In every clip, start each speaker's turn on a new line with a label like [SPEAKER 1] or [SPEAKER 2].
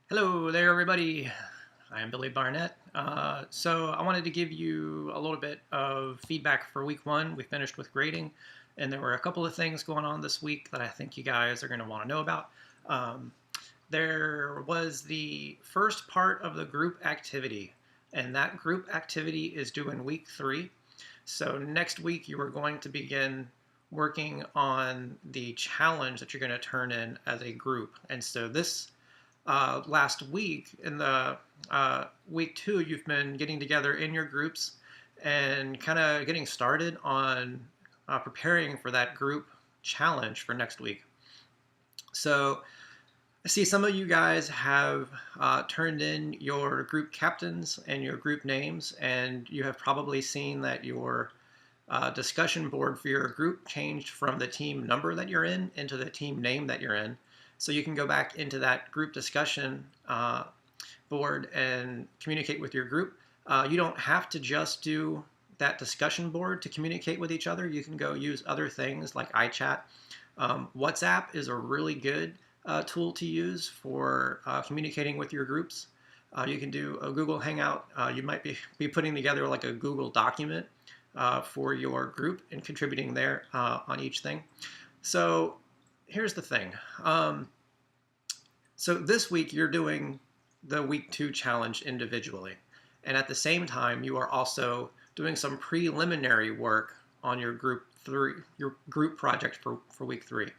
[SPEAKER 1] Hello there, everybody. I am Billy Barnett. So I wanted to give you a little bit of feedback for week one. We finished with grading, and there were a couple of things going on this week that I think you guys are going to want to know about. Um, there was the first part of the group activity, and that group activity is due in week three. So next week you are going to begin working on the challenge that you're going to turn in as a group. And so this last week in the week two, you've been getting together in your groups and kind of getting started on preparing for that group challenge for next week. So I see some of you guys have turned in your group captains and your group names, and you have probably seen that your discussion board for your group changed from the team number that you're in into the team name that you're in. So you can go back into that group discussion board and communicate with your group. You don't have to just do that discussion board to communicate with each other. You can go use other things like iChat. WhatsApp is a really good tool to use for communicating with your groups. You can do a Google Hangout. You might be putting together like a Google document for your group and contributing there on each thing. So here's the thing. So this week you're doing the week two challenge individually. And at the same time, you are also doing some preliminary work on your group project for week three.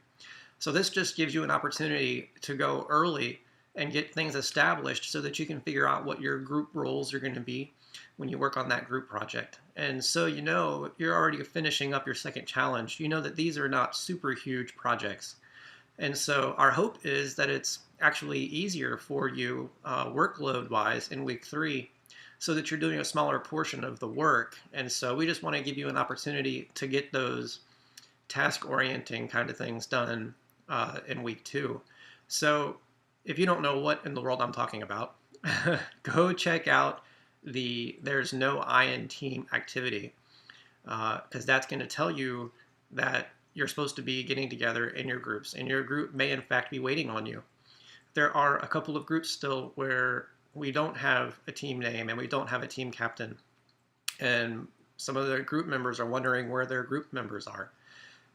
[SPEAKER 1] So this just gives you an opportunity to go early and get things established so that you can figure out what your group roles are going to be when you work on that group project. And so you know you're already finishing up your second challenge. You know that these are not super huge projects. And so our hope is that it's actually easier for you workload wise in week three so that you're doing a smaller portion of the work. And so we just want to give you an opportunity to get those task orienting kind of things done in week two. So if you don't know what in the world I'm talking about, go check out the There's No I in Team activity because that's going to tell you that you're supposed to be getting together in your groups, and your group may in fact be waiting on you. There are a couple of groups still where we don't have a team name and we don't have a team captain, and some of the group members are wondering where their group members are.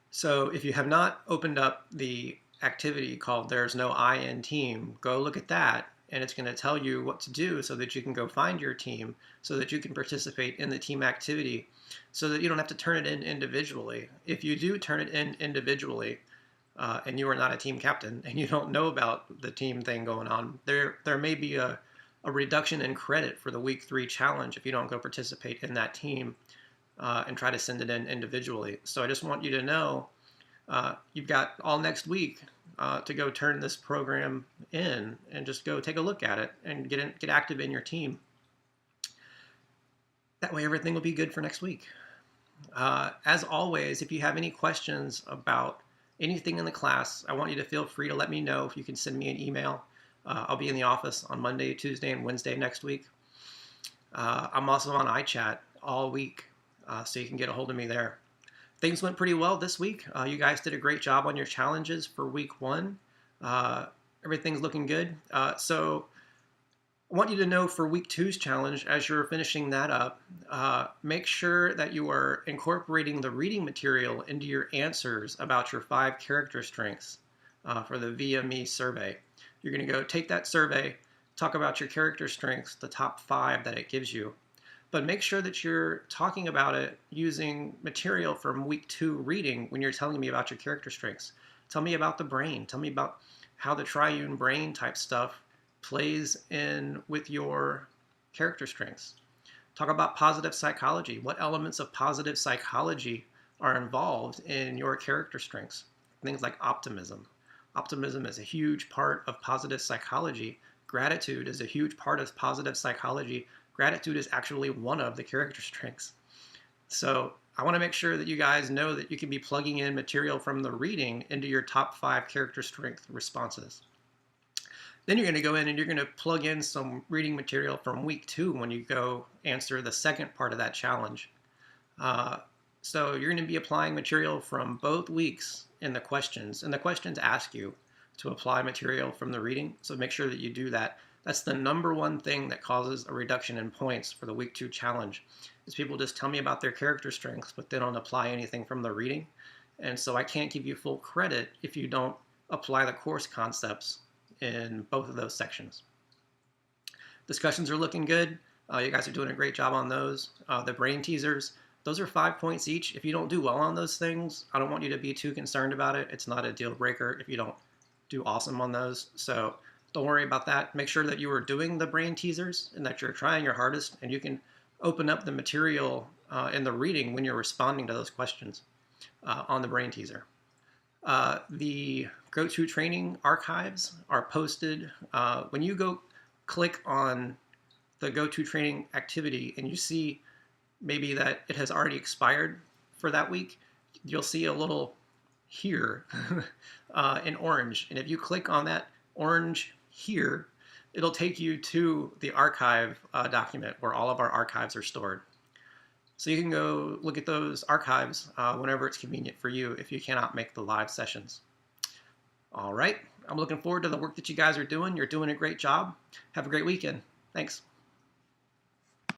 [SPEAKER 1] So if you have not opened up the activity called There's No I in Team, go look at that, and it's going to tell you what to do so that you can go find your team, so that you can participate in the team activity, so that you don't have to turn it in individually. If you do turn it in individually, and you are not a team captain and you don't know about the team thing going on, there may be a reduction in credit for the week three challenge if you don't go participate in that team and try to send it in individually. So I just want you to know you've got all next week to go turn this program in and just go take a look at it and get active in your team. That way everything will be good for next week. As always, if you have any questions about anything in the class, I want you to feel free to let me know. If you can send me an email. I'll be in the office on Monday, Tuesday, and Wednesday next week. I'm also on iChat all week, so you can get a hold of me there. Things went pretty well this week. You guys did a great job on your challenges for week one. Everything's looking good. So I want you to know for week two's challenge, as you're finishing that up, make sure that you are incorporating the reading material into your answers about your 5 character strengths for the VME survey. You're going to go take that survey, talk about your character strengths, the top 5 that it gives you. But make sure that you're talking about it using material from week 2 reading when you're telling me about your character strengths. Tell me about the brain. Tell me about how the triune brain type stuff plays in with your character strengths. Talk about positive psychology. What elements of positive psychology are involved in your character strengths? Things like optimism. Optimism is a huge part of positive psychology. Gratitude is a huge part of positive psychology. Gratitude is actually one of the character strengths. So I want to make sure that you guys know that you can be plugging in material from the reading into your top 5 character strength responses. Then you're going to go in and you're going to plug in some reading material from week 2 when you go answer the second part of that challenge. So you're going to be applying material from both weeks in the questions. And the questions ask you to apply material from the reading. So make sure that you do that. That's the number one thing that causes a reduction in points for the week 2 challenge, is people just tell me about their character strengths, but they don't apply anything from the reading. And so I can't give you full credit if you don't apply the course concepts in both of those sections. Discussions are looking good. You guys are doing a great job on those. The brain teasers, those are 5 points each. If you don't do well on those things, I don't want you to be too concerned about it. It's not a deal breaker if you don't do awesome on those. So don't worry about that. Make sure that you are doing the brain teasers and that you're trying your hardest, and you can open up the material in the reading when you're responding to those questions on the brain teaser. The GoToTraining archives are posted. When you go click on the GoToTraining activity and you see maybe that it has already expired for that week, you'll see a little here in orange. And if you click on that orange here, it'll take you to the archive document where all of our archives are stored. So you can go look at those archives whenever it's convenient for you if you cannot make the live sessions. All right, I'm looking forward to the work that you guys are doing. You're doing a great job. Have a great weekend. Thanks.